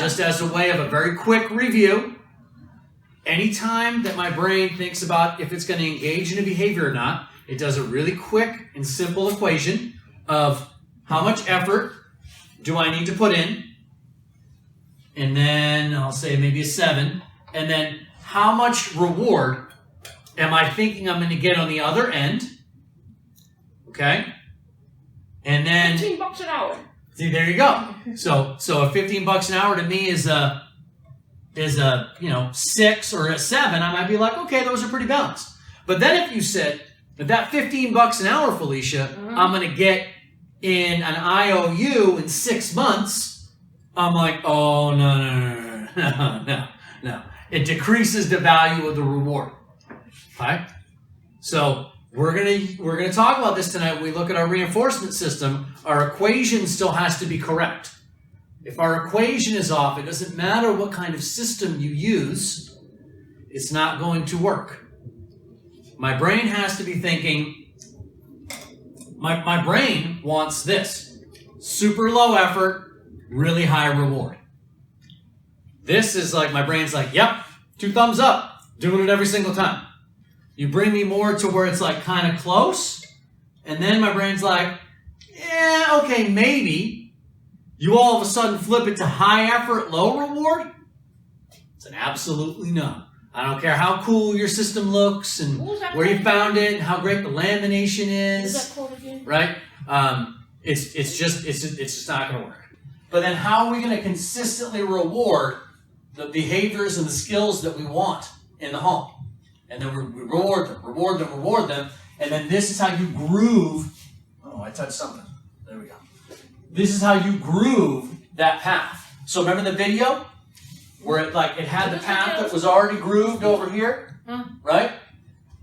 just as a way of a very quick review, anytime that my brain thinks about if it's going to engage in a behavior or not, it does a really quick and simple equation of how much effort do I need to put in, and then I'll say maybe a 7, and then how much reward am I thinking I'm going to get on the other end, okay? And then $15 an hour. See, there you go. So a $15 an hour to me is a 6 or a 7. I might be like, okay, those are pretty balanced. But then if you said that $15 an hour, Felicia, I'm going to get in an IOU in 6 months, I'm like, oh no. It decreases the value of the reward. Okay? So we're gonna talk about this tonight when we look at our reinforcement system. Our equation still has to be correct. If our equation is off, it doesn't matter what kind of system you use, it's not going to work. My brain has to be thinking, my brain wants this. Super low effort, really high reward. This is like, my brain's like, yep, 2 thumbs up, doing it every single time. You bring me more to where it's like kind of close, and then my brain's like, yeah, okay, maybe. You all of a sudden flip it to high effort, low reward? It's an absolutely no. I don't care how cool your system looks and where you found it and how great the lamination is. What was that called again? Right? It's just not going to work. But then how are we going to consistently reward the behaviors and the skills that we want in the home? And then we reward them, and then this is how you groove. Oh, I touched something. There we go. This is how you groove that path. So remember the video where it had the path that was already grooved over here, right?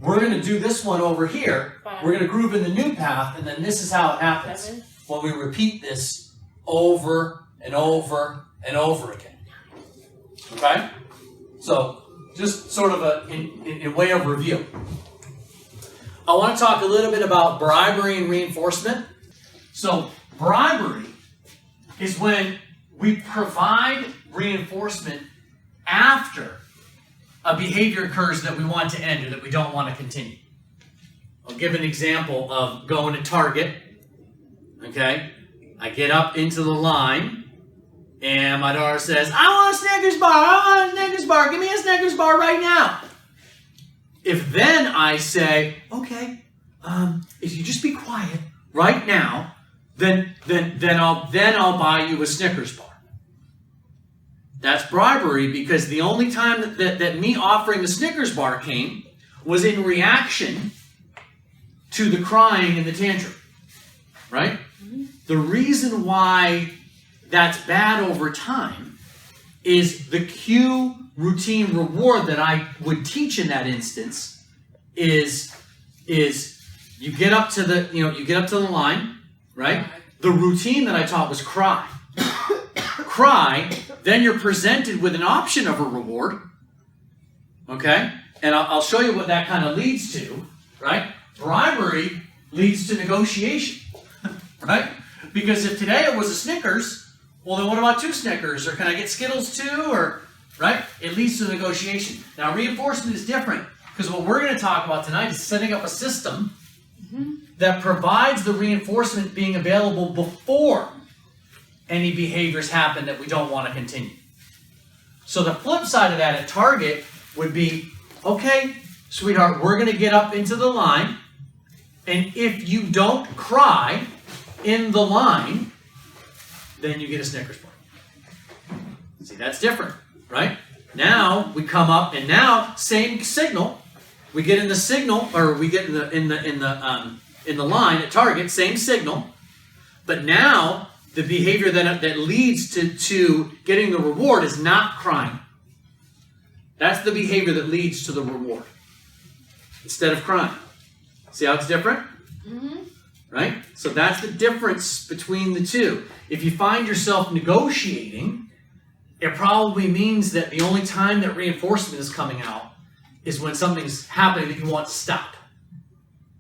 We're going to do this one over here. We're going to groove in the new path, and then this is how it happens when we repeat this over and over and over again. Okay? So just sort of in way of review. I want to talk a little bit about bribery and reinforcement. So bribery is when we provide reinforcement after a behavior occurs that we want to end or that we don't want to continue. I'll give an example of going to Target. Okay? I get up into the line, and my daughter says, I want a Snickers bar, I want a Snickers bar, give me a Snickers bar right now. If then I say, okay, if you just be quiet right now, then I'll buy you a Snickers bar. That's bribery, because the only time that me offering the Snickers bar came was in reaction to the crying and the tantrum. Right? The reason why that's bad over time is the cue routine reward that I would teach in that instance is you get up to the line, right? The routine that I taught was cry. Cry, then you're presented with an option of a reward. Okay? And I'll show you what that kind of leads to, right? Bribery leads to negotiation. Right? Because if today it was a Snickers, well, then what about 2 Snickers? Or can I get Skittles too? Or, right? It leads to negotiation. Now, reinforcement is different, because what we're going to talk about tonight is setting up a system that provides the reinforcement being available before any behaviors happen that we don't want to continue. So the flip side of that at Target would be, okay, sweetheart, we're going to get up into the line, and if you don't cry in the line, then you get a Snickers bar. See, that's different, right? Now we come up, and now same signal. We get in the signal, or we get in the line at Target, same signal, but now the behavior that leads to getting the reward is not crying. That's the behavior that leads to the reward instead of crying. See how it's different? Right? So that's the difference between the two. If you find yourself negotiating, it probably means that the only time that reinforcement is coming out is when something's happening that you want to stop.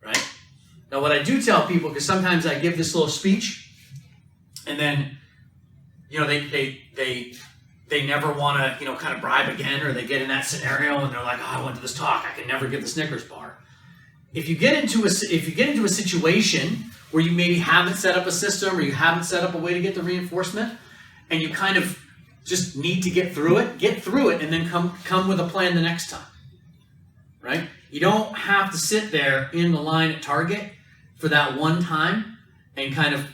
Right? Now, what I do tell people, because sometimes I give this little speech, and then, they they never want to, kind of bribe again, or they get in that scenario and they're like, oh, I went to this talk, I can never get the Snickers bar. If you get into a situation where you maybe haven't set up a system or you haven't set up a way to get the reinforcement, and you kind of just need to get through it, and then come with a plan the next time, right? You don't have to sit there in the line at Target for that one time and kind of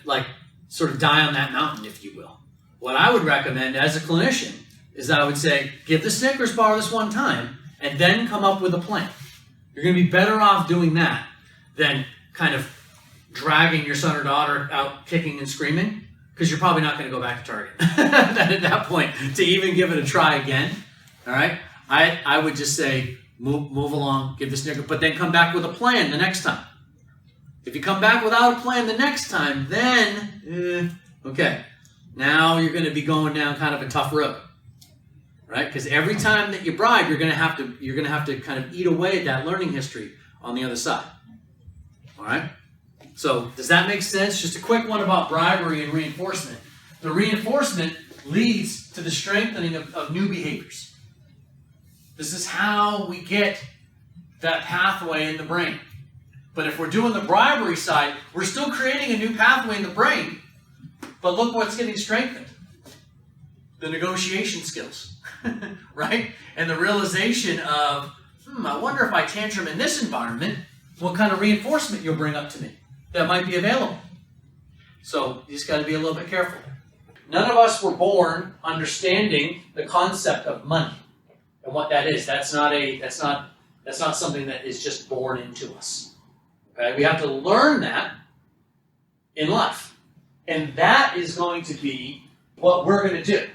sort of die on that mountain, if you will. What I would recommend as a clinician is I would say, give the Snickers bar this one time and then come up with a plan. You're going to be better off doing that than kind of dragging your son or daughter out kicking and screaming, because you're probably not going to go back to Target at that point to even give it a try again. All right? I would just say, move along, give the Snickers, but then come back with a plan the next time. If you come back without a plan the next time, then, okay, now you're going to be going down kind of a tough road, right? Because every time that you bribe, you're going to have to kind of eat away at that learning history on the other side. All right? So does that make sense? Just a quick one about bribery and reinforcement. The reinforcement leads to the strengthening of new behaviors. This is how we get that pathway in the brain. But if we're doing the bribery side, we're still creating a new pathway in the brain, but look what's getting strengthened. The negotiation skills, right? And the realization of, I wonder if I tantrum in this environment, what kind of reinforcement you'll bring up to me that might be available. So you just got to be a little bit careful. None of us were born understanding the concept of money and what that is. That's not something that is just born into us. Okay? We have to learn that in life. And that is going to be what we're going to do.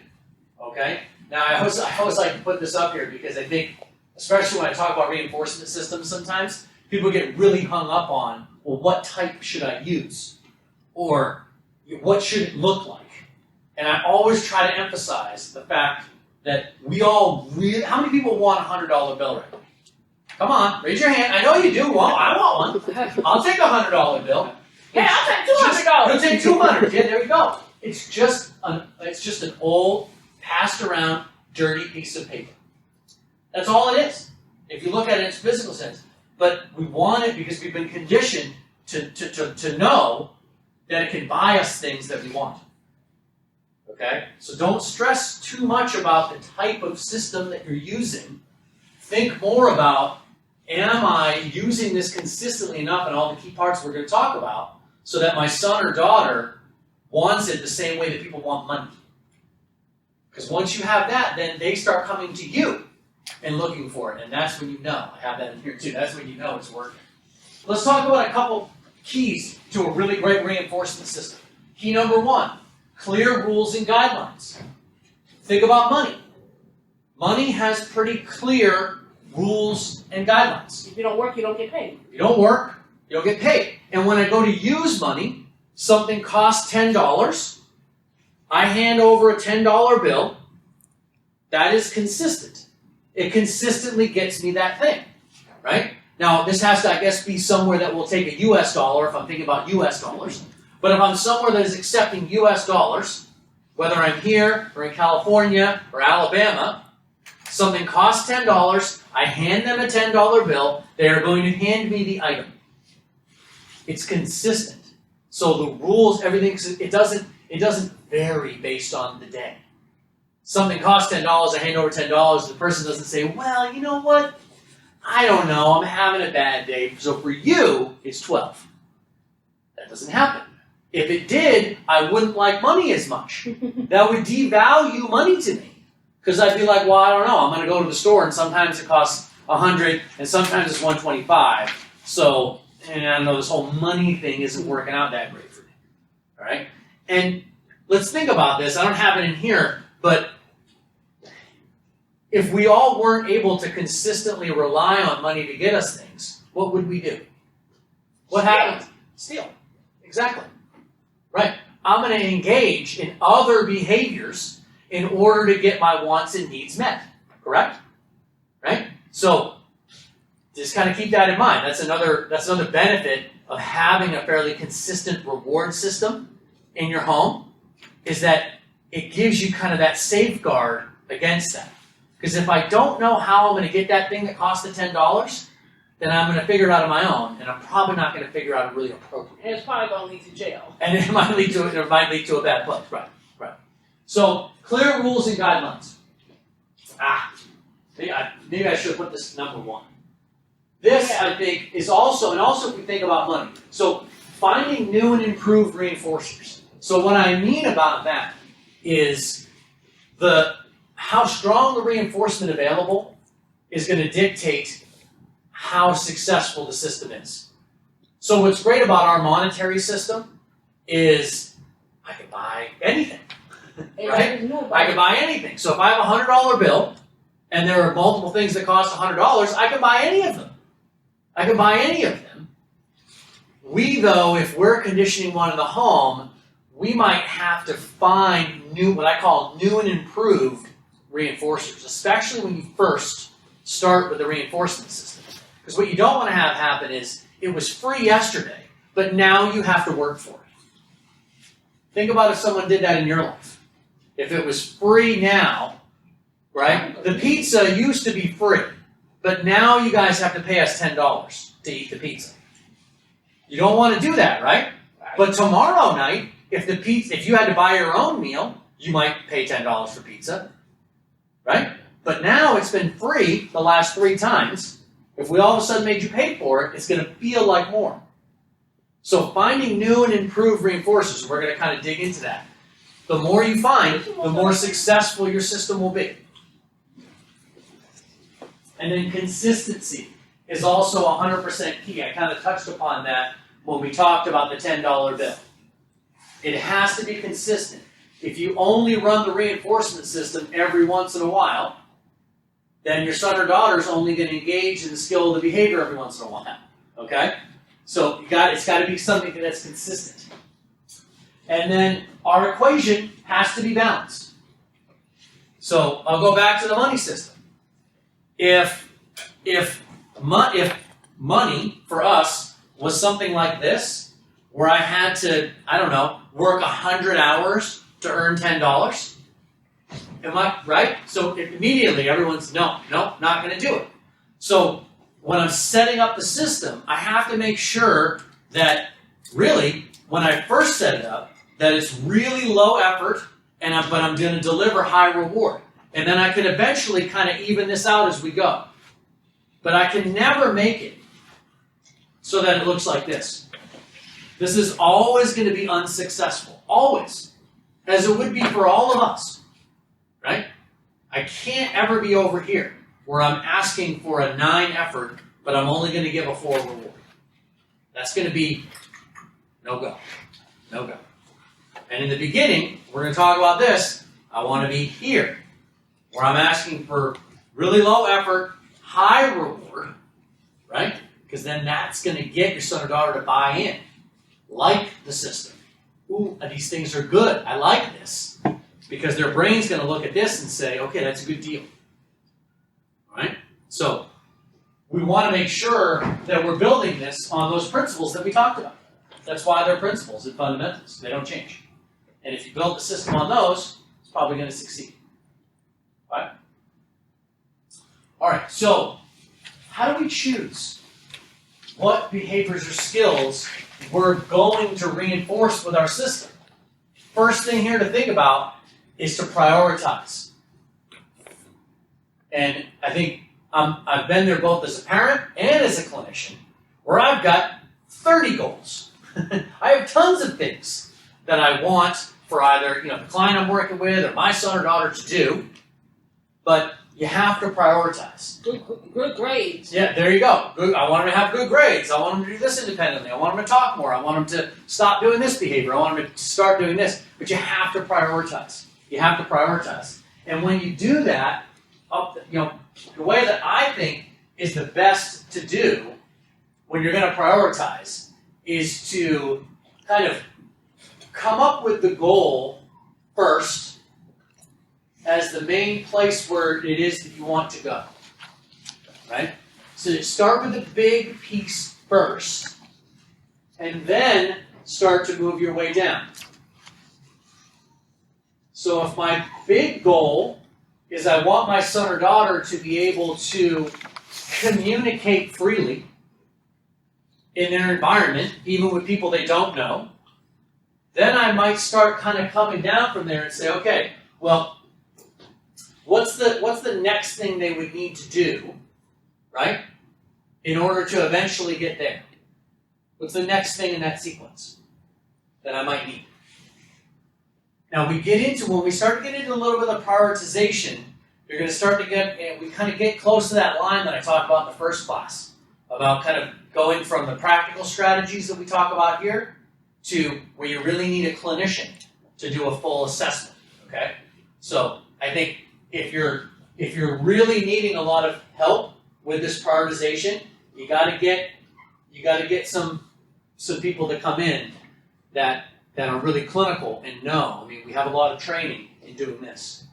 Okay? Now, I always like to put this up here because I think, especially when I talk about reinforcement systems sometimes, people get really hung up on, well, what type should I use? Or what should it look like? And I always try to emphasize the fact that we all really, how many people want a $100 bill right now? Come on, raise your hand. I know you do. Well, I want one. I'll take a $100 bill. Yeah, I'll take $200. You'll take 200. Yeah, there you go. It's just an old, passed around, dirty piece of paper. That's all it is. If you look at it in its physical sense. But we want it because we've been conditioned to know that it can buy us things that we want. Okay? So don't stress too much about the type of system that you're using. Think more about, am I using this consistently enough in all the key parts we're going to talk about so that my son or daughter wants it the same way that people want money? Because once you have that, then they start coming to you and looking for it. And that's when you know. I have that in here too. That's when you know it's working. Let's talk about a couple keys to a really great reinforcement system. Key number 1, clear rules and guidelines. Think about money. Money has pretty clear rules and guidelines. If you don't work, you don't get paid. If you don't work, you don't get paid. And when I go to use money, something costs $10. I hand over a $10 bill. That is consistent. It consistently gets me that thing, right? Now, this has to, I guess, be somewhere that will take a US dollar if I'm thinking about US dollars. But if I'm somewhere that is accepting US dollars, whether I'm here or in California or Alabama, something costs $10, I hand them a $10 bill, they are going to hand me the item. It's consistent. So the rules, everything, it doesn't vary based on the day. Something costs $10, I hand over $10, the person doesn't say, well, you know what? I don't know, I'm having a bad day, so for you, it's 12. That doesn't happen. If it did, I wouldn't like money as much. That would devalue money to me. Because I'd be like, well, I don't know, I'm going to go to the store and sometimes it costs $100 and sometimes it's $125. So, I don't know, this whole money thing isn't working out that great for me. All right? And let's think about this. I don't have it in here, but if we all weren't able to consistently rely on money to get us things, what would we do? What happens? Steal. Exactly. Right. I'm going to engage in other behaviors in order to get my wants and needs met. Correct? Right? So just kind of keep that in mind. That's another benefit of having a fairly consistent reward system in your home, is that it gives you kind of that safeguard against that. Because if I don't know how I'm going to get that thing that cost the $10, then I'm going to figure it out on my own, and I'm probably not going to figure out a really appropriate. And it's probably going to lead to jail. And it might lead to a bad place. Right. So clear rules and guidelines. Maybe I should put this number 1. This, I think, is also, and also if we think about money. So finding new and improved reinforcers. So what I mean about that is how strong the reinforcement available is going to dictate how successful the system is. So what's great about our monetary system is I can buy anything, right? I can buy anything. So if I have a $100 bill and there are multiple things that cost $100, I can buy any of them. We, though, if we're conditioning one in the home, we might have to find what I call new and improved reinforcers, especially when you first start with the reinforcement system. Because what you don't want to have happen is, it was free yesterday, but now you have to work for it. Think about if someone did that in your life. If it was free now, right? The pizza used to be free, but now you guys have to pay us $10 to eat the pizza. You don't want to do that, right? But tomorrow night, if you had to buy your own meal, you might pay $10 for pizza, right? But now it's been free the last 3 times. If we all of a sudden made you pay for it, it's going to feel like more. So finding new and improved reinforcers, we're going to kind of dig into that. The more you find, the more successful your system will be. And then consistency is also 100% key. I kind of touched upon that when we talked about the $10 bill. It has to be consistent. If you only run the reinforcement system every once in a while, then your son or daughter is only going to engage in the skill of the behavior every once in a while. Okay? So it's got to be something that's consistent. And then our equation has to be balanced. So I'll go back to the money system. If money for us was something like this, where I had to, work 100 hours to earn $10, am I right? So immediately everyone's no, not going to do it. So when I'm setting up the system, I have to make sure that really, when I first set it up, that it's really low effort, but I'm going to deliver high reward. And then I can eventually kind of even this out as we go. But I can never make it so that it looks like this. This is always going to be unsuccessful. Always. As it would be for all of us. Right? I can't ever be over here where I'm asking for a 9 effort, but I'm only going to give a 4 reward. That's going to be no go. No go. And in the beginning, we're going to talk about this. I want to be here, where I'm asking for really low effort, high reward, right? Because then that's going to get your son or daughter to buy in. Like the system. Ooh, these things are good. I like this. Because their brain's going to look at this and say, okay, that's a good deal. All right? So, we want to make sure that we're building this on those principles that we talked about. That's why they're principles and fundamentals. They don't change. And if you build the system on those, it's probably going to succeed. All right? All right, so how do we choose what behaviors or skills we're going to reinforce with our system? First thing here to think about is to prioritize. And I think I've been there both as a parent and as a clinician, where I've got 30 goals. I have tons of things that I want for either the client I'm working with or my son or daughter to do, but you have to prioritize. Good grades. Yeah, there you go. Good. I want them to have good grades. I want them to do this independently. I want them to talk more. I want them to stop doing this behavior. I want them to start doing this. But you have to prioritize. You have to prioritize. And when you do that, the way that I think is the best to do when you're going to prioritize is to kind of come up with the goal first as the main place where it is that you want to go. Right? So you start with the big piece first, and then start to move your way down. So if my big goal is I want my son or daughter to be able to communicate freely in their environment, even with people they don't know. Then I might start kind of coming down from there and say, okay, well, what's the next thing they would need to do, right, in order to eventually get there? What's the next thing in that sequence that I might need? Now when we start to get into a little bit of prioritization, you're going to start to we kind of get close to that line that I talked about in the first class, about kind of going from the practical strategies that we talk about here to where you really need a clinician to do a full assessment, okay? So I think if you're really needing a lot of help with this prioritization, you got to get some people to come in that are really clinical and know. I mean, we have a lot of training in doing this.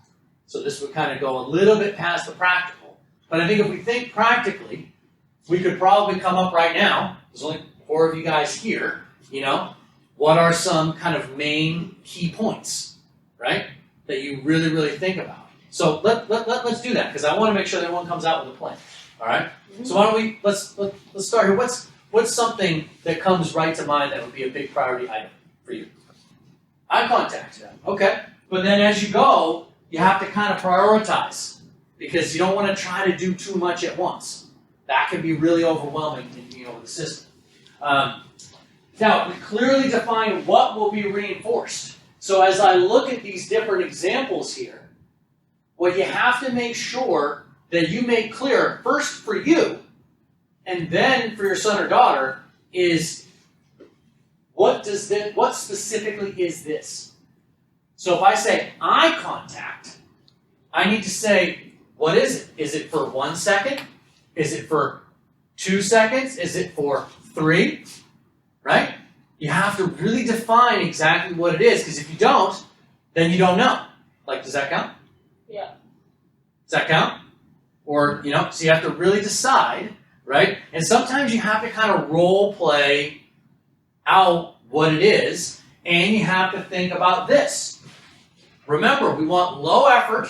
So this would kind of go a little bit past the practical. But I think if we think practically, we could probably come up right now, there's only 4 of you guys here, what are some kind of main key points, right, that you really, really think about? So let's do that, because I want to make sure that everyone comes out with a plan, all right? Mm-hmm. So why don't let's start here. What's something that comes right to mind that would be a big priority item for you? Eye contact. Okay. But then as you go, you have to kind of prioritize, because you don't want to try to do too much at once. That can be really overwhelming with the system. Now, we clearly define what will be reinforced. So as I look at these different examples here, what you have to make sure that you make clear, first for you, and then for your son or daughter, is what specifically is this? So if I say eye contact, I need to say, what is it? Is it for 1 second? Is it for 2 seconds? Is it for 3? Right? You have to really define exactly what it is, because if you don't, then you don't know. Like, does that count? Yeah. Does that count? Or, so you have to really decide, right? And sometimes you have to kind of role play out what it is, and you have to think about this. Remember, we want low effort,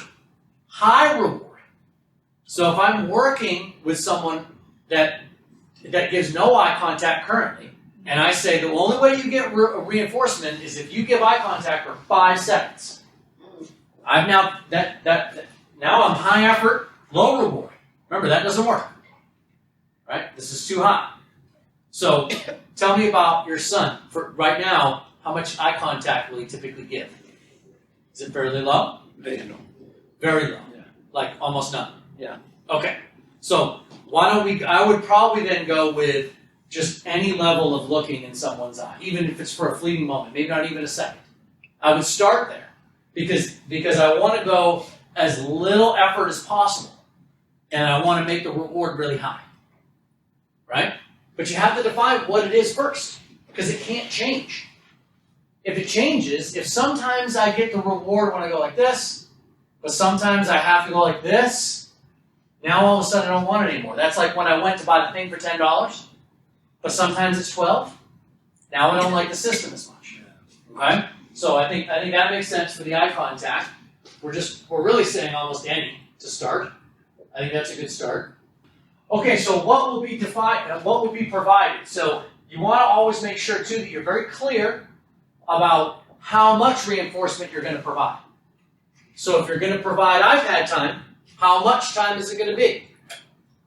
high reward. So if I'm working with someone that gives no eye contact currently, and I say the only way you get reinforcement is if you give eye contact for 5 seconds. Now I'm high effort, low reward. Remember, that doesn't work. Right? This is too high. So tell me about your son. For right now, how much eye contact will he typically give? Is it fairly low? Very low. Very low. Yeah. Like almost none. Yeah. Okay. So I would probably then go with just any level of looking in someone's eye, even if it's for a fleeting moment, maybe not even a second. I would start there because I want to go as little effort as possible, and I want to make the reward really high, right? But you have to define what it is first, because it can't change. If it changes, if sometimes I get the reward when I go like this, but sometimes I have to go like this, now all of a sudden I don't want it anymore. That's like when I went to buy the thing for $10, but sometimes it's 12. Now I don't like the system as much. Okay? So I think that makes sense for the eye contact. We're really saying almost any to start. I think that's a good start. Okay, so what will be defined? What will be provided? So you want to always make sure too that you're very clear about how much reinforcement you're going to provide. So if you're going to provide iPad time, how much time is it going to be?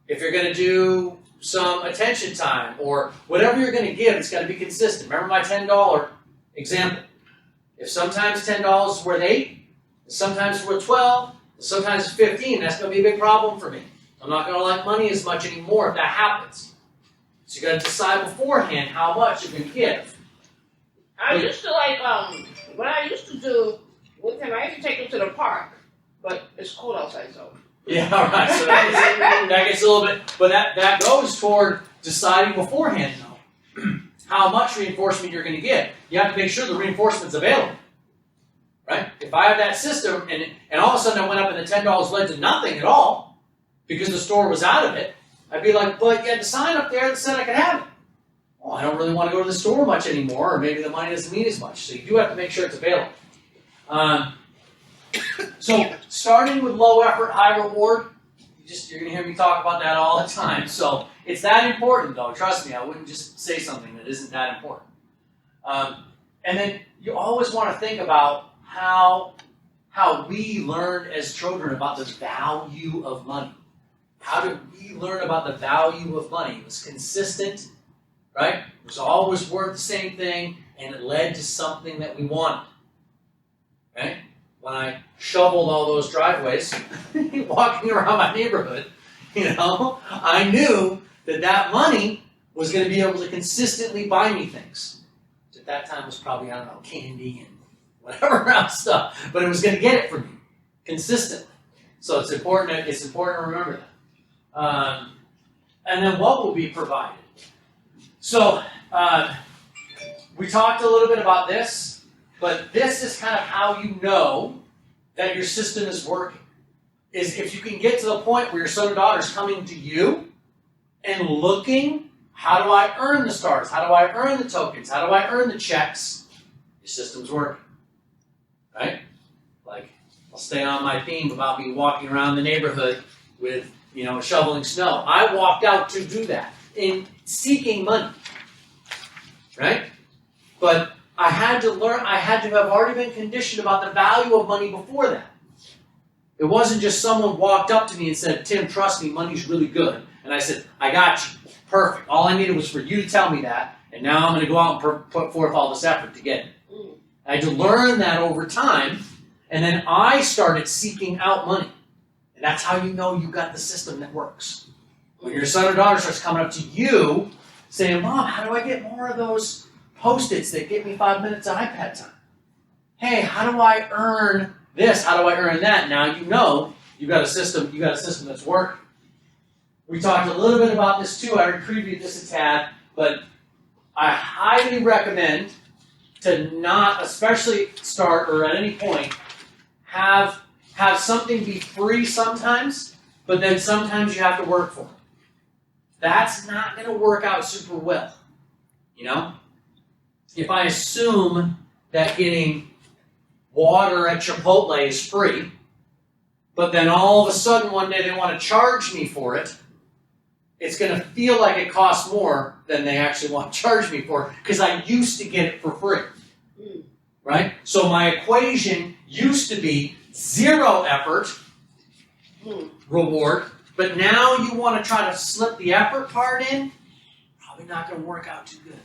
If you're going to do some attention time or whatever you're going to give, it's got to be consistent. Remember my $10 example. If sometimes $10 is worth 8, sometimes it's worth 12, sometimes it's 15, that's going to be a big problem for me. I'm not going to like money as much anymore if that happens. So you got to decide beforehand how much you're going to give. I used to what I used to do with him, I used to take him to the park, but it's cold outside, so. Yeah, all right. So that gets a little bit, but that goes toward deciding beforehand, though, how much reinforcement you're going to give. You have to make sure the reinforcement's available, right? If I have that system and all of a sudden I went up and the $10 led to nothing at all because the store was out of it, I'd be like, but you had the sign up there that said I could have it. Well, I don't really want to go to the store much anymore, or maybe the money doesn't mean as much. So you do have to make sure it's available. So starting with low effort, high reward, you're gonna hear me talk about that all the time. So it's that important though, trust me, I wouldn't just say something that isn't that important. And then you always want to think about how we learned as children about the value of money. How did we learn about the value of money? It was consistent, right? It was always worth the same thing, and it led to something that we wanted. Okay? When I shoveled all those driveways, walking around my neighborhood, I knew that money was going to be able to consistently buy me things. Which at that time was probably, I don't know, candy and whatever else stuff, but it was going to get it for me consistently. So it's important to remember that. And then what will be provided? So we talked a little bit about this, but this is kind of how you know that your system is working. Is if you can get to the point where your son or daughter is coming to you and looking, how do I earn the stars? How do I earn the tokens? How do I earn the checks? Your system's working. Right? Like, I'll stay on my theme about me walking around the neighborhood with, shoveling snow. I walked out to do that in seeking money. Right? But I had to have already been conditioned about the value of money before that. It wasn't just someone walked up to me and said, Tim, trust me, money's really good. And I said, I got you. Perfect. All I needed was for you to tell me that, and now I'm going to go out and put forth all this effort to get it. I had to learn that over time, and then I started seeking out money. And that's how you know you got the system that works. When your son or daughter starts coming up to you saying, Mom, how do I get more of those Post-its that get me 5 minutes of iPad time? Hey, how do I earn this? How do I earn that? Now you know you got a system that's working. We talked a little bit about this too. I already previewed this a tad, but I highly recommend to not, especially start or at any point, have something be free sometimes, but then sometimes you have to work for it. That's not going to work out super well. If I assume that getting water at Chipotle is free, but then all of a sudden one day they want to charge me for it, it's going to feel like it costs more than they actually want to charge me for, because I used to get it for free. Right? So my equation used to be 0 effort, reward, but now you want to try to slip the effort part in, probably not going to work out too good.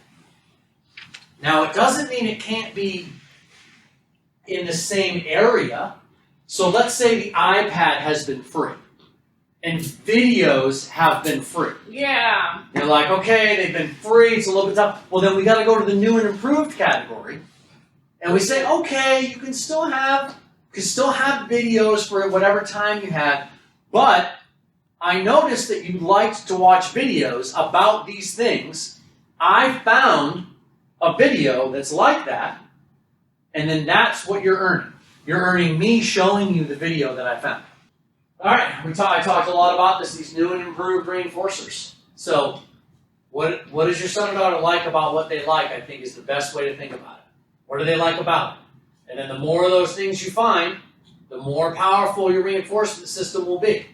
Now, it doesn't mean it can't be in the same area. So let's say the iPad has been free and videos have been free. Yeah. You're like, okay, they've been free, it's a little bit tough. Well, then we got to go to the new and improved category. And we say, okay, you can still have videos for whatever time you had, but I noticed that you liked to watch videos about these things. I found a video that's like that, and then that's what you're earning. You're earning me showing you the video that I found. All right, I talked a lot about this, these new and improved reinforcers. So what does your son or daughter like about what they like, I think is the best way to think about it. What do they like about it? And then the more of those things you find, the more powerful your reinforcement system will be.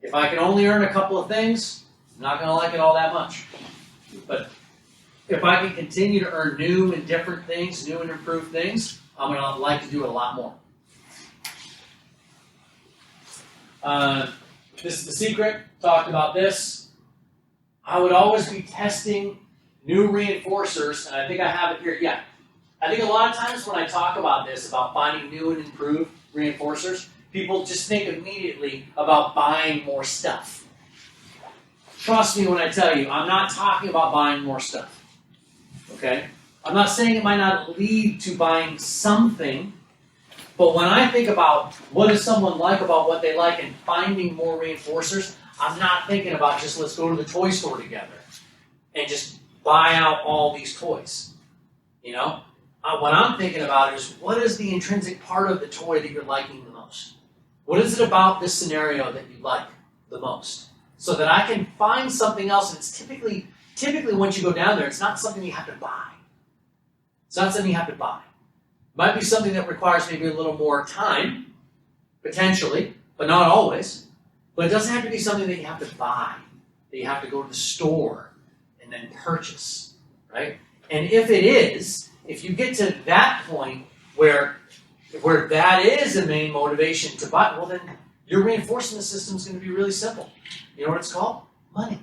If I can only earn a couple of things, I'm not going to like it all that much. But if I can continue to earn new and different things, new and improved things, I'm going to like to do it a lot more. This is the secret. Talked about this. I would always be testing new reinforcers, and I think I have it here. Yeah. I think a lot of times when I talk about this, about finding new and improved reinforcers, people just think immediately about buying more stuff. Trust me when I tell you, I'm not talking about buying more stuff. Okay? I'm not saying it might not lead to buying something, but when I think about what does someone like about what they like and finding more reinforcers, I'm not thinking about just let's go to the toy store together and just buy out all these toys. What I'm thinking about is what is the intrinsic part of the toy that you're liking the most? What is it about this scenario that you like the most? So that I can find something else, and it's typically once you go down there, it's not something you have to buy. It's not something you have to buy. Might be something that requires maybe a little more time, potentially, but not always. But it doesn't have to be something that you have to buy, that you have to go to the store and then purchase, right? And if it is, if you get to that point where that is the main motivation to buy, well then your reinforcement system is going to be really simple. You know what it's called? Money.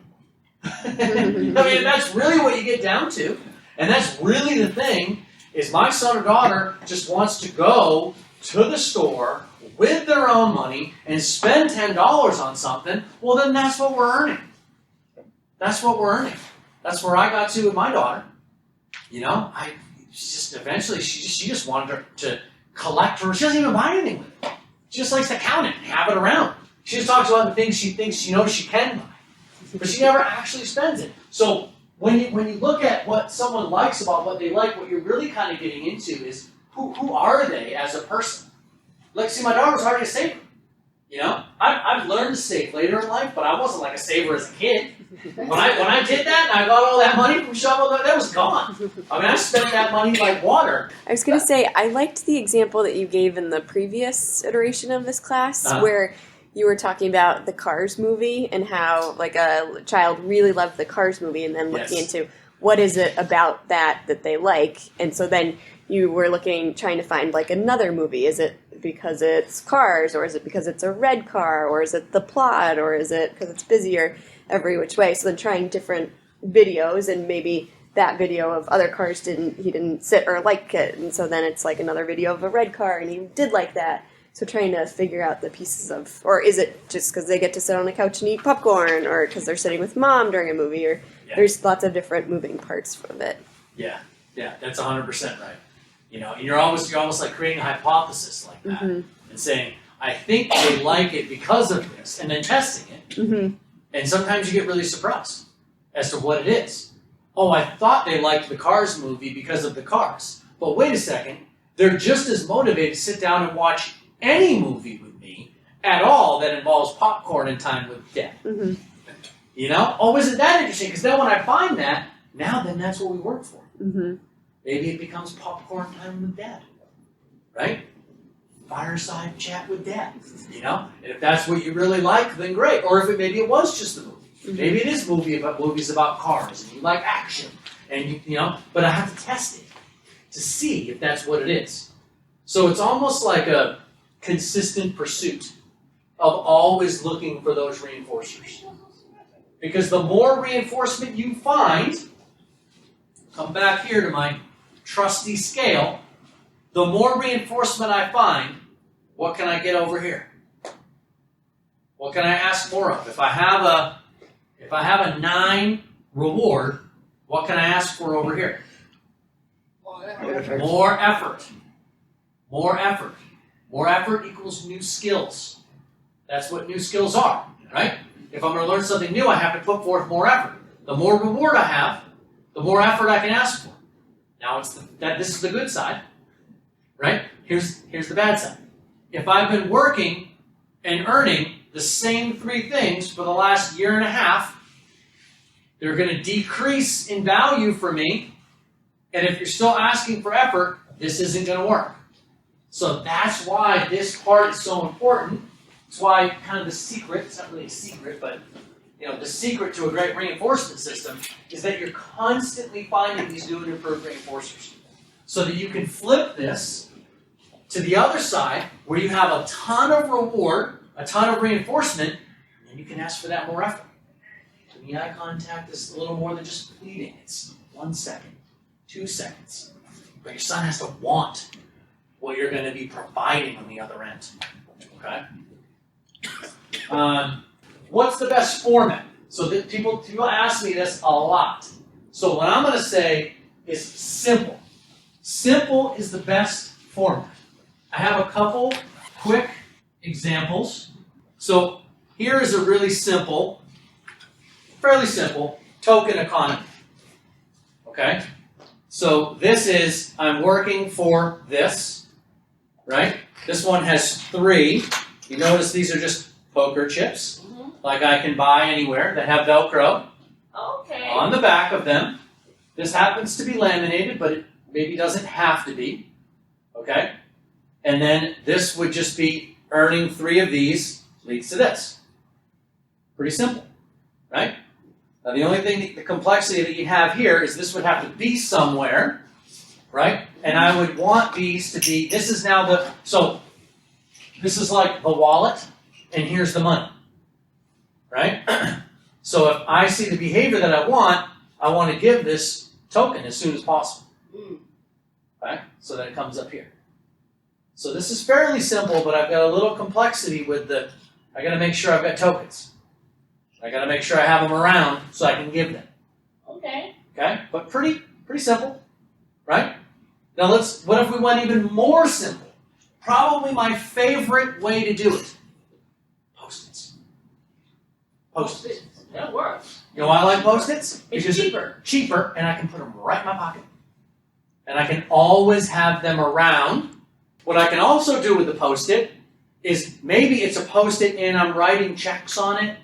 I mean, that's really what you get down to. And that's really the thing, is my son or daughter just wants to go to the store with their own money and spend $10 on something, well then that's what we're earning. That's what we're earning. That's where I got to with my daughter. You know, eventually she just wanted to collect her. She doesn't even buy anything with it. She just likes to count it and have it around. She just talks about the things she thinks she knows she can buy, but she never actually spends it. So when you look at what someone likes about what they like, what you're really kind of getting into is who are they as a person? Like, see, my daughter was already a saver. You know, I've learned to save later in life, but I wasn't like a saver as a kid. When I did that and I got all that money from Shovel, that was gone. I mean, I spent that money like water. I was going to say, I liked the example that you gave in the previous iteration of this class, where you were talking about the Cars movie and how like a child really loved the Cars movie, and then looking into what is it about that they like, and so then you were trying to find like another movie. Is it because it's Cars, or is it because it's a red car, or is it the plot, or is it because it's busier, every which way? So then trying different videos, and maybe that video of other cars he didn't sit or like it, and so then it's like another video of a red car and he did like that. So trying to figure out the pieces of, or is it just because they get to sit on the couch and eat popcorn, or because they're sitting with mom during a movie, or there's lots of different moving parts of it. Yeah, that's 100% right. You know, and you're almost like creating a hypothesis like that, and saying, I think they like it because of this, and then testing it. And sometimes you get really surprised as to what it is. Oh, I thought they liked the Cars movie because of the cars. But wait a second, they're just as motivated to sit down and watch any movie with me at all that involves popcorn and time with Dad. You know? Oh, isn't that interesting? Because then when I find that, then that's what we work for. Maybe it becomes popcorn time with Dad, right? Fireside chat with Dad, you know? And if that's what you really like, then great. Or if maybe it was just a movie. Maybe it is movies about cars, and you like action, and you know. But I have to test it to see if that's what it is. So it's almost like a consistent pursuit of always looking for those reinforcers. Because the more reinforcement you find, come back here to my trusty scale, the more reinforcement I find, what can I get over here? What can I ask more of? If I have a 9 reward, what can I ask for over here? More effort. More effort. More effort equals new skills. That's what new skills are, right? If I'm going to learn something new, I have to put forth more effort. The more reward I have, the more effort I can ask for. Now, this is the good side, right? Here's the bad side. If I've been working and earning the same 3 things for the last year and a half, they're going to decrease in value for me. And if you're still asking for effort, this isn't going to work. So that's why this part is so important. It's why kind of the secret, it's not really a secret, but you know, the secret to a great reinforcement system is that you're constantly finding these new and improved reinforcers. So that you can flip this to the other side where you have a ton of reward, a ton of reinforcement, and you can ask for that more effort. And the eye contact is a little more than just fleeting. It's 1 second, 2 seconds. But your son has to want what you're going to be providing on the other end. Okay? What's the best format? So that people ask me this a lot. So what I'm going to say is simple. Simple is the best format. I have a couple quick examples. So here is a really simple, fairly simple token economy. Okay? So this is, I'm working for this, right? This one has 3. You notice these are just poker chips, like I can buy anywhere, that have Velcro on the back of them. This happens to be laminated, but it maybe doesn't have to be. Okay? And then this would just be earning 3 of these leads to this. Pretty simple, right? Now the only thing, the complexity that you have here is this would have to be somewhere, right? And I would want these to be, this is now so this is like the wallet, and here's the money, right? So if I see the behavior that I want to give this token as soon as possible. Okay? So that it comes up here. So this is fairly simple, but I've got a little complexity with I got to make sure I've got tokens. I got to make sure I have them around so I can give them. Okay. Okay? But pretty simple, right? Now what if we went even more simple? Probably my favorite way to do it. Post-its. Post-its. That works. You know why I like Post-its? It's Because cheaper. Cheaper, and I can put them right in my pocket. And I can always have them around. What I can also do with the Post-it is maybe it's a Post-it and I'm writing checks on it,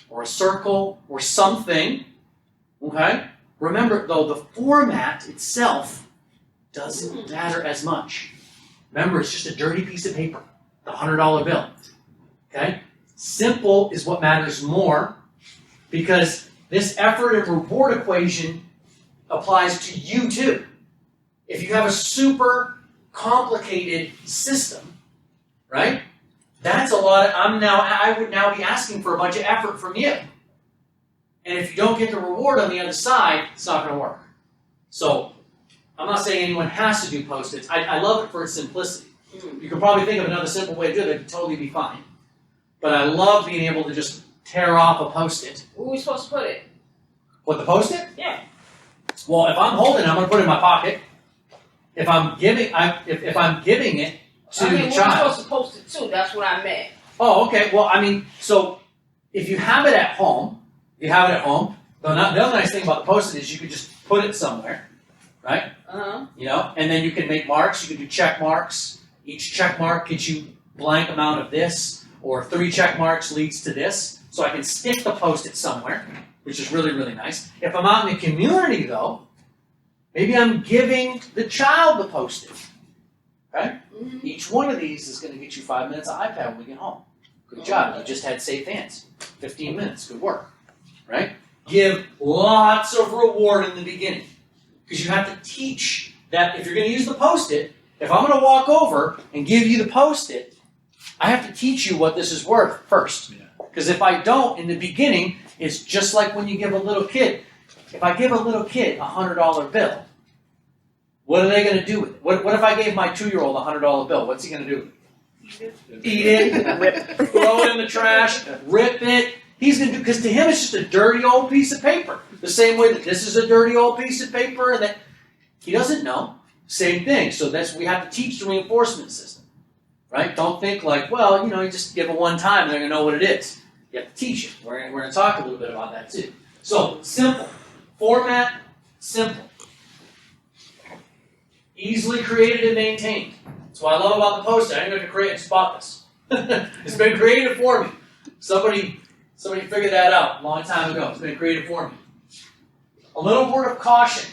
or a circle, or something. Okay? Remember, though, the format itself doesn't matter as much. Remember, it's just a dirty piece of paper, the $100 bill. Okay? Simple is what matters more, because this effort and reward equation applies to you too. If you have a super complicated system, right? That's a lot I would now be asking for a bunch of effort from you. And if you don't get the reward on the other side, it's not going to work. So, I'm not saying anyone has to do Post-its. I love it for its simplicity. You can probably think of another simple way to do it that would totally be fine. But I love being able to just tear off a Post-it. Where are we supposed to put it? What, the Post-it? Yeah. Well, if I'm holding it, I'm going to put it in my pocket. If I'm giving it to the We're child. supposed to post it too. That's what I meant. Oh, okay. Well, so if you have it at home, the other nice thing about the Post-it is you could just put it somewhere, right? You know, and then you can make marks. You can do check marks. Each check mark gets you blank amount of this, or 3 check marks leads to this. So I can stick the Post-it somewhere, which is really, really nice. If I'm out in the community, though, maybe I'm giving the child the Post-it. Okay? Each one of these is going to get you 5 minutes of iPad when we get home. Good job. You just had safe hands. 15 minutes. Good work. Right? Give lots of reward in the beginning. Because you have to teach that if you're going to use the Post-it, if I'm going to walk over and give you the Post-it, I have to teach you what this is worth first. Because if I don't, in the beginning, it's just like when you give a little kid. If I give a little kid a $100 bill, what are they going to do with it? What if I gave my 2-year-old a $100 bill? What's he going to do with it? Eat it, throw it in the trash, rip it. He's going to do, because to him it's just a dirty old piece of paper. The same way that this is a dirty old piece of paper, and that he doesn't know. Same thing. So we have to teach the reinforcement system, right? Don't think like, well, you just give it one time and they're going to know what it is. You have to teach it. We're going to talk a little bit about that too. So simple. Format, simple. Easily created and maintained. That's what I love about the Post-it. I didn't have to create and spot this. It's been created for me. Somebody figured that out a long time ago. It's been created for me. A little word of caution,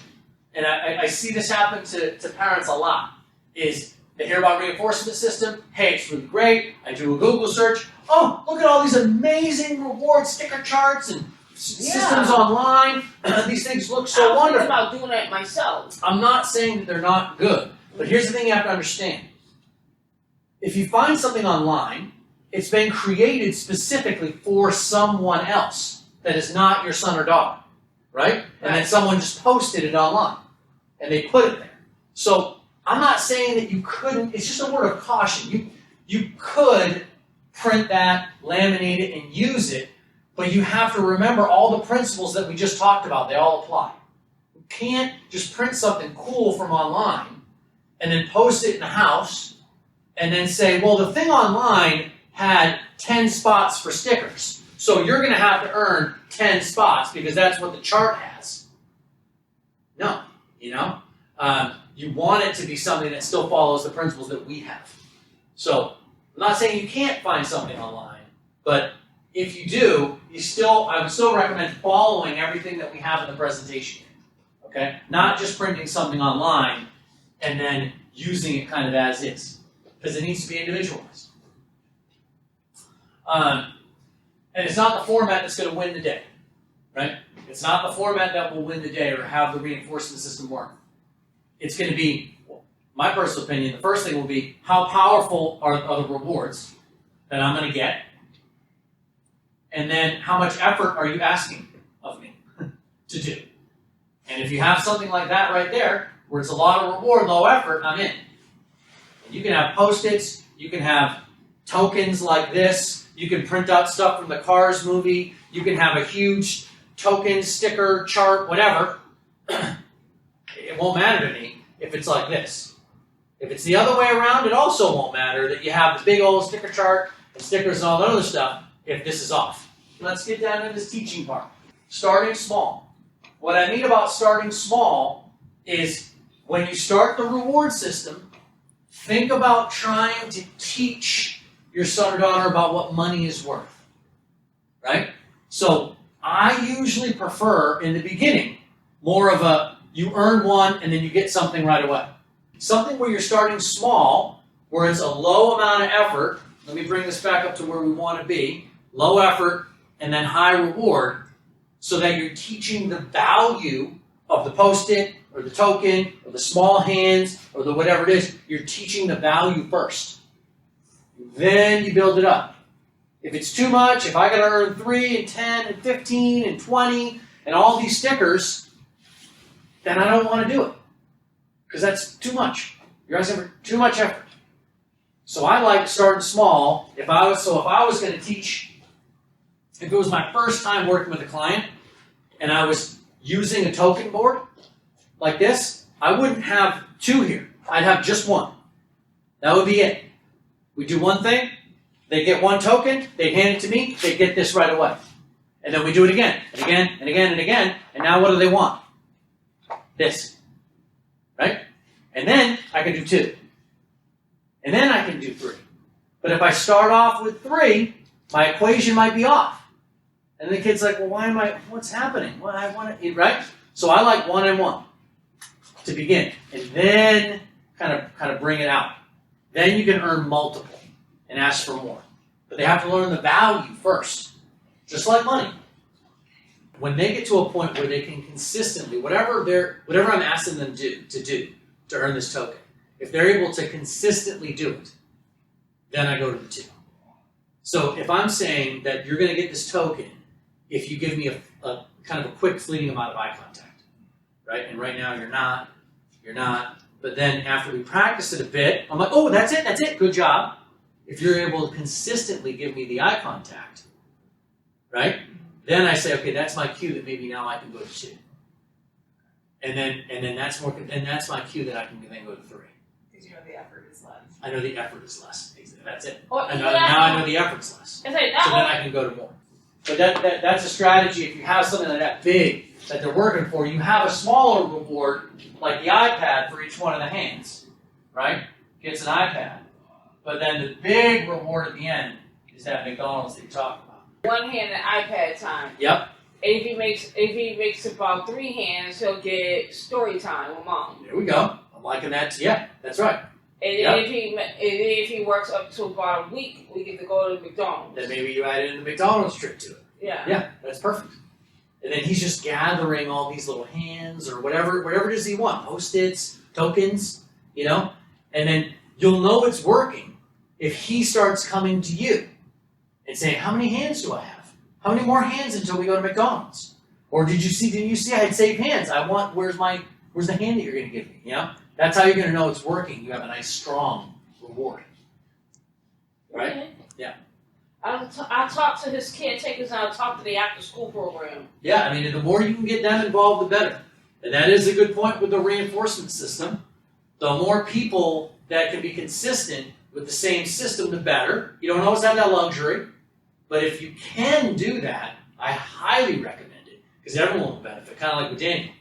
and I see this happen to parents a lot, is they hear about reinforcement system. Hey, it's really great. I do a Google search. Oh, look at all these amazing reward sticker charts and systems online. These things look so wonderful. I'm about doing that myself. I'm not saying that they're not good, but here's the thing you have to understand. If you find something online, it's been created specifically for someone else that is not your son or daughter, right? And then someone just posted it online, and they put it there. So I'm not saying that you couldn't. It's just a word of caution. You could print that, laminate it, and use it, but you have to remember all the principles that we just talked about. They all apply. You can't just print something cool from online and then post it in the house and then say, well, the thing online had 10 spots for stickers, so you're going to have to earn 10 spots because that's what the chart has. No, you want it to be something that still follows the principles that we have. So I'm not saying you can't find something online, but if you do, I would still recommend following everything that we have in the presentation. Okay? Not just printing something online and then using it kind of as is, because it needs to be individualized. And it's not the format that's going to win the day, right? It's not the format that will win the day or have the reinforcement system work. It's going to be, my personal opinion, the first thing will be how powerful are the rewards that I'm going to get, and then how much effort are you asking of me to do. And if you have something like that right there, where it's a lot of reward, low effort, I'm in. And you can have Post-its, you can have tokens like this, you can print out stuff from the Cars movie, you can have a huge token, sticker, chart, whatever. It won't matter to me if it's like this. If it's the other way around, it also won't matter that you have the big old sticker chart and stickers and all that other stuff if this is off. Let's get down to this teaching part. Starting small. What I mean about starting small is when you start the reward system, think about trying to teach your son or daughter about what money is worth. Right? So I usually prefer, in the beginning, more of a you earn one and then you get something right away. Something where you're starting small, where it's a low amount of effort. Let me bring this back up to where we want to be. Low effort and then high reward, so that you're teaching the value of the Post-it or the token or the small hands or the whatever it is. You're teaching the value first. Then you build it up. If it's too much, if I got to earn 3 and 10 and 15 and 20 and all these stickers, then I don't want to do it. Because that's too much. You're asking for too much effort. So I like starting small. If I was going to teach, if it was my first time working with a client and I was using a token board like this, I wouldn't have 2 here. I'd have just 1. That would be it. We do one thing, they get 1 token, they hand it to me, they get this right away. And then we do it again, and again, and again, and again, and now what do they want? This. Right? And then I can do 2. And then I can do 3. But if I start off with 3, my equation might be off. And the kid's like, well, what's happening? Well, I want to eat, right? So I like 1 and 1 to begin. And then kind of bring it out. Then you can earn multiple and ask for more. But they have to learn the value first. Just like money. When they get to a point where they can consistently, whatever I'm asking them to earn this token, if they're able to consistently do it, then I go to the 2. So if I'm saying that you're going to get this token if you give me a kind of a quick fleeting amount of eye contact, right? And right now you're not, but then after we practice it a bit, I'm like, oh, that's it, good job. If you're able to consistently give me the eye contact, right? Then I say, okay, that's my cue that maybe now I can go to 2. And then that's my cue that I can then go to 3. Because you know the effort is less. I know the effort is less. That's it. Or Now I know the effort's less. So then I can go to more. But that's a strategy. If you have something like that big that they're working for, you have a smaller reward, like the iPad for each one of the hands, right? Gets an iPad. But then the big reward at the end is that McDonald's that you're talking about. 1 hand and iPad time. Yep. And if he makes about 3 hands, he'll get story time with mom. There we go. I'm liking that. Yeah, that's right. And then if he works up to about a week, we get to go to McDonald's. Then maybe you add in the McDonald's trip to it. Yeah. Yeah, that's perfect. And then he's just gathering all these little hands or whatever it is he wants. Post-its, tokens, and then you'll know it's working if he starts coming to you and saying, how many hands do I have? How many more hands until we go to McDonald's? Or didn't you see I had saved hands? where's the hand that you're going to give me? That's how you're going to know it's working. You have a nice, strong reward. Right? Okay. Yeah. I'll talk to his caretakers and I'll talk to the after-school program. Yeah, the more you can get them involved, the better. And that is a good point with the reinforcement system. The more people that can be consistent with the same system, the better. You don't always have that luxury. But if you can do that, I highly recommend it. Because everyone will benefit, kind of like with Daniel.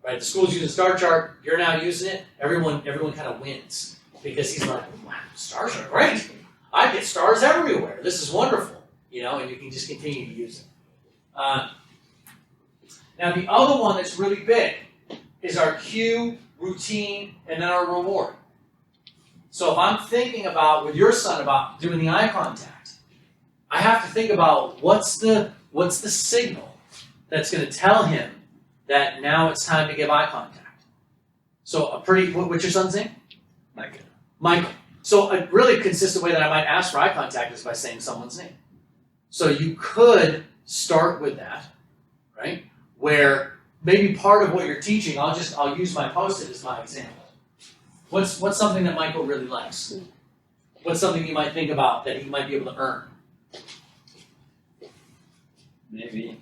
Right? The school's using Star Chart, you're now using it, everyone kind of wins. Because he's like, wow, stars are great. I get stars everywhere. This is wonderful. And you can just continue to use it. Now the other one that's really big is our cue, routine, and then our reward. So if I'm thinking about, with your son, about doing the eye contact, I have to think about what's the signal that's going to tell him that now it's time to give eye contact. So what's your son's name? Michael. So a really consistent way that I might ask for eye contact is by saying someone's name. So you could start with that, right? Where maybe part of what you're teaching, I'll use my Post-it as my example. What's something that Michael really likes? What's something you might think about that he might be able to earn? Maybe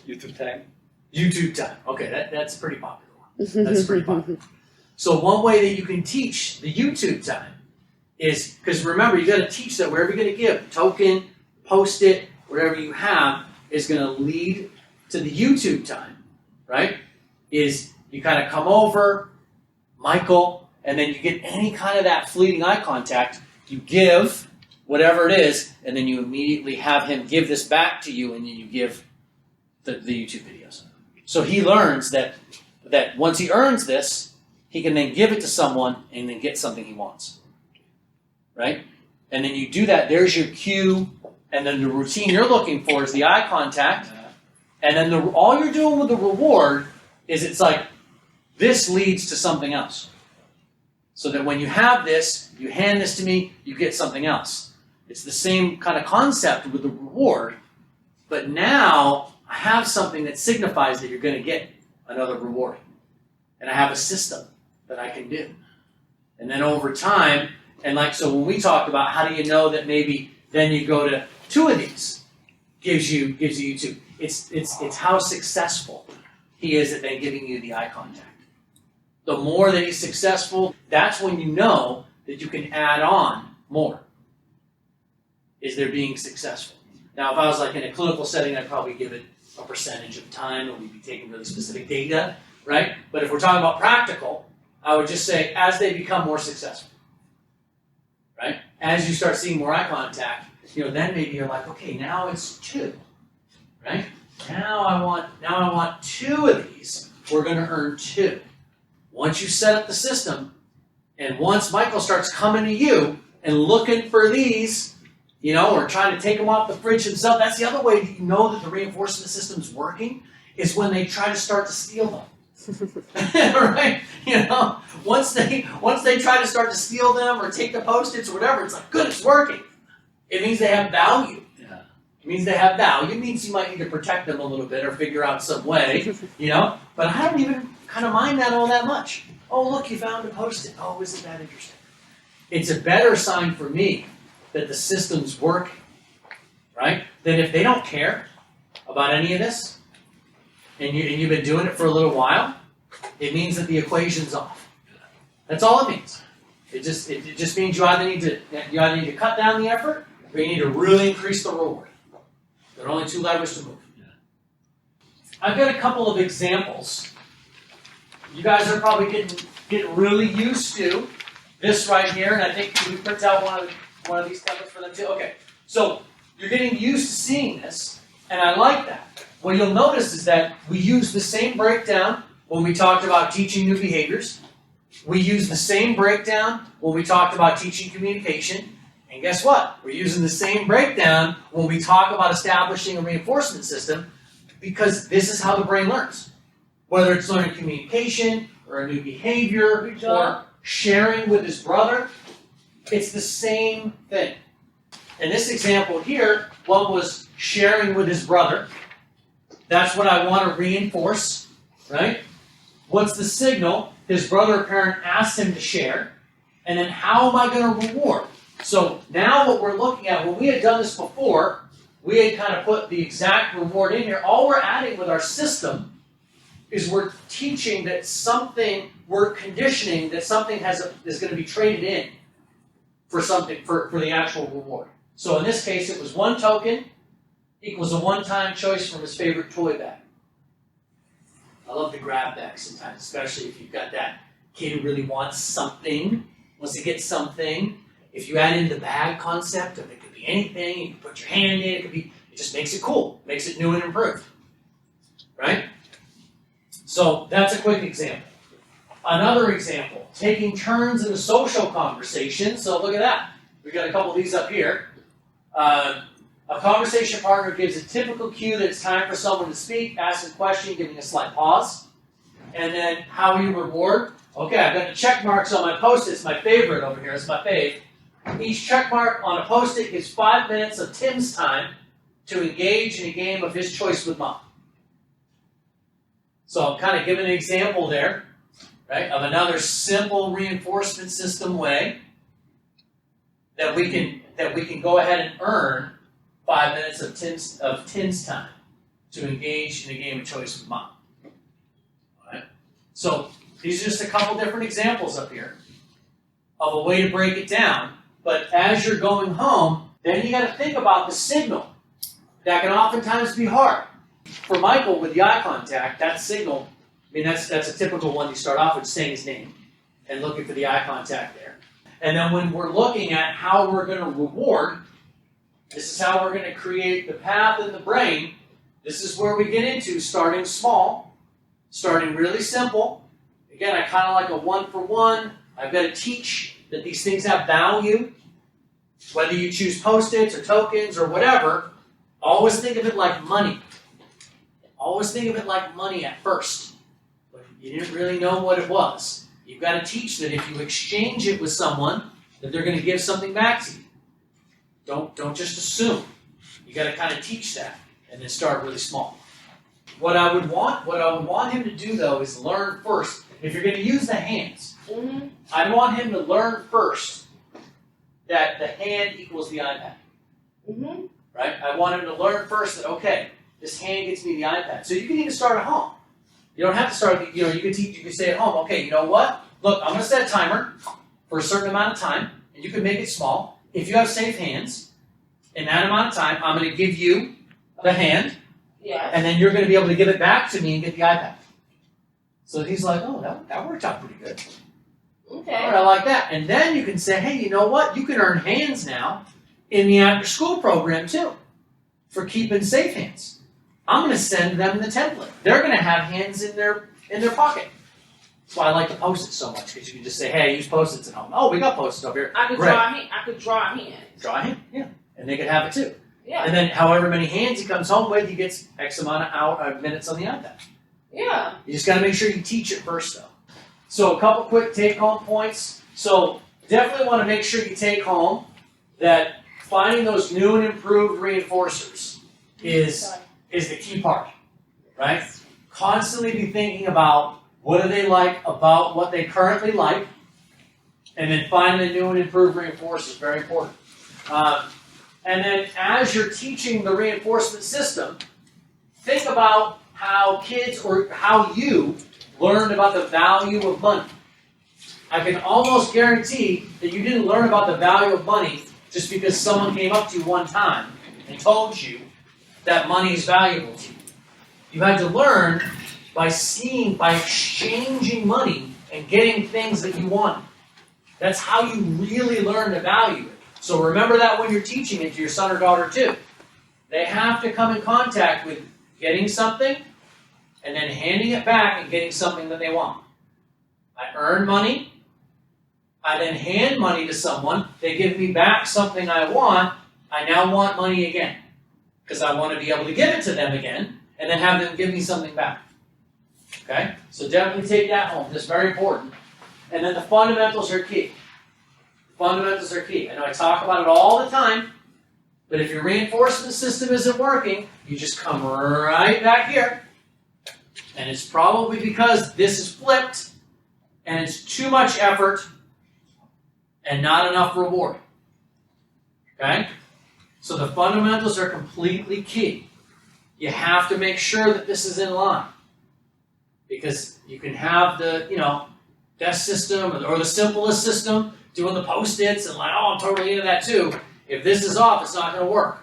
YouTube time. YouTube time. Okay, that's a pretty popular one. That's pretty popular. So one way that you can teach the YouTube time is, because remember, you got to teach that wherever you're going to give, token, Post-it, whatever you have, is going to lead to the YouTube time, right? Is you kind of come over, Michael, and then you get any kind of that fleeting eye contact, you give whatever it is, and then you immediately have him give this back to you, and then you give the YouTube videos. So he learns that once he earns this, he can then give it to someone and then get something he wants, right? And then you do that, there's your cue, and then the routine you're looking for is the eye contact, and then all you're doing with the reward is it's like, this leads to something else. So that when you have this, you hand this to me, you get something else. It's the same kind of concept with the reward, but now I have something that signifies that you're going to get another reward. And I have a system that I can do. And then over time, so when we talked about how do you know that maybe then you go to 2 of these, gives you 2. It's how successful he is at then giving you the eye contact. The more that he's successful, that's when you know that you can add on more. Is there being successful? Now, if I was like in a clinical setting, I'd probably give it a percentage of time, and we'd be taking really specific data, right? But if we're talking about practical, I would just say as they become more successful, right? As you start seeing more eye contact, then maybe you're like, okay, now it's 2, right? Now I want 2 of these. We're going to earn 2. Once you set up the system, and once Michael starts coming to you and looking for these, or trying to take them off the fridge himself, that's the other way that you know that the reinforcement system's working, is when they try to start to steal them. Right? Once they try to start to steal them or take the Post-its or whatever, it's like, good, it's working. It means they have value. Yeah. It means they have value. It means you might need to protect them a little bit or figure out some way, But I don't even kind of mind that all that much. Oh, look, you found a Post-it. Oh, isn't that interesting? It's a better sign for me that the system's working, right? Than if they don't care about any of this, and you've been doing it for a little while, it means that the equation's off. That's all it means. It just means you either need to cut down the effort, or you need to really increase the reward. There are only 2 levers to move. I've got a couple of examples. You guys are probably getting really used to this right here, and I think we print out one of these templates for them too. Okay, so you're getting used to seeing this, and I like that. What you'll notice is that we use the same breakdown when we talked about teaching new behaviors. We use the same breakdown when we talked about teaching communication. And guess what? We're using the same breakdown when we talk about establishing a reinforcement system, because this is how the brain learns. Whether it's learning communication, or a new behavior, or sharing with his brother, it's the same thing. In this example here, one was sharing with his brother. That's what I want to reinforce, right? What's the signal? His brother or parent asked him to share. And then how am I going to reward? So now what we're looking at, when we had done this before, we had kind of put the exact reward in here. All we're adding with our system is we're teaching that something, we're conditioning that something is going to be traded in for something, for the actual reward. So in this case, it was 1 token equals a one-time choice from his favorite toy bag. I love to grab bags sometimes, especially if you've got that kid who really wants something, wants to get something. If you add in the bag concept of it could be anything, you can put your hand in, it just makes it cool, makes it new and improved, right? So that's a quick example. Another example, taking turns in a social conversation. So look at that. We got a couple of these up here. A conversation partner gives a typical cue that it's time for someone to speak, ask a question, giving a slight pause. And then how you reward. Okay, I've got the check marks on my post-its, my favorite over here. It's my fave. Each check mark on a post-it gives 5 minutes of Tim's time to engage in a game of his choice with Mom. So I'm kind of giving an example there, right, of another simple reinforcement system way that we can go ahead and earn 5 minutes of Tim's time to engage in a game of choice with Mom. All right? So these are just a couple different examples up here of a way to break it down. But as you're going home, then you got to think about the signal. That can oftentimes be hard. For Michael, with the eye contact, that signal, I mean, that's a typical one. You start off with saying his name and looking for the eye contact there. And then when we're looking at how we're going to reward, this is how we're going to create the path in the brain. This is where we get into starting small, starting really simple. Again, I kind of like a 1-for-1. I've got to teach that these things have value. Whether you choose Post-its or tokens or whatever, always think of it like money. Always think of it like money at first. But you didn't really know what it was. You've got to teach that if you exchange it with someone, that they're going to give something back to you. Don't just assume. You got to kind of teach that and then start really small. What I would want him to do though is learn first. If you're going to use the hands, I want him to learn first that the hand equals the iPad. Right? I want him to learn first that, okay, this hand gets me the iPad. So you can even start at home. You don't have to start, you can stay at home. Okay, you know what? Look, I'm going to set a timer for a certain amount of time, and you can make it small. If you have safe hands, in that amount of time, I'm going to give you the hand, and then you're going to be able to give it back to me and get the iPad. So he's like, oh, that worked out pretty good. Okay. All right, I like that. And then you can say, hey, you know what? You can earn hands now in the after-school program too for keeping safe hands. I'm going to send them the template. They're going to have hands in their pocket. That's why I like the Post-its so much, because you can just say, hey, I use Post-its at home. Oh, we got Post-its over here. I could draw a hand. Draw a hand, yeah. And they could have it too. Yeah. And then however many hands he comes home with, he gets X amount of minutes on the iPad. Yeah. You just got to make sure you teach it first, though. So a couple quick take-home points. So definitely want to make sure you take home that finding those new and improved reinforcers is the key part, right? Constantly be thinking about what do they like about what they currently like, and then finding the new and improved reinforcers, very important. And then as you're teaching the reinforcement system, think about how kids or how you learned about the value of money. I can almost guarantee that you didn't learn about the value of money just because someone came up to you one time and told you that money is valuable to you. You had to learn by exchanging money and getting things that you wanted. That's how you really learn to value it. So remember that when you're teaching it to your son or daughter too. They have to come in contact with getting something and then handing it back and getting something that they want. I earn money. I then hand money to someone. They give me back something I want. I now want money again because I want to be able to give it to them again and then have them give me something back. Okay? So definitely take that home. That's very important. And then the fundamentals are key. Fundamentals are key. I know I talk about it all the time, but if your reinforcement system isn't working, you just come right back here. And it's probably because this is flipped and it's too much effort and not enough reward. Okay? So the fundamentals are completely key. You have to make sure that this is in line. Because you can have the, desk system or the simplest system doing the Post-its and like, oh, I'm totally into that too. If this is off, it's not going to work.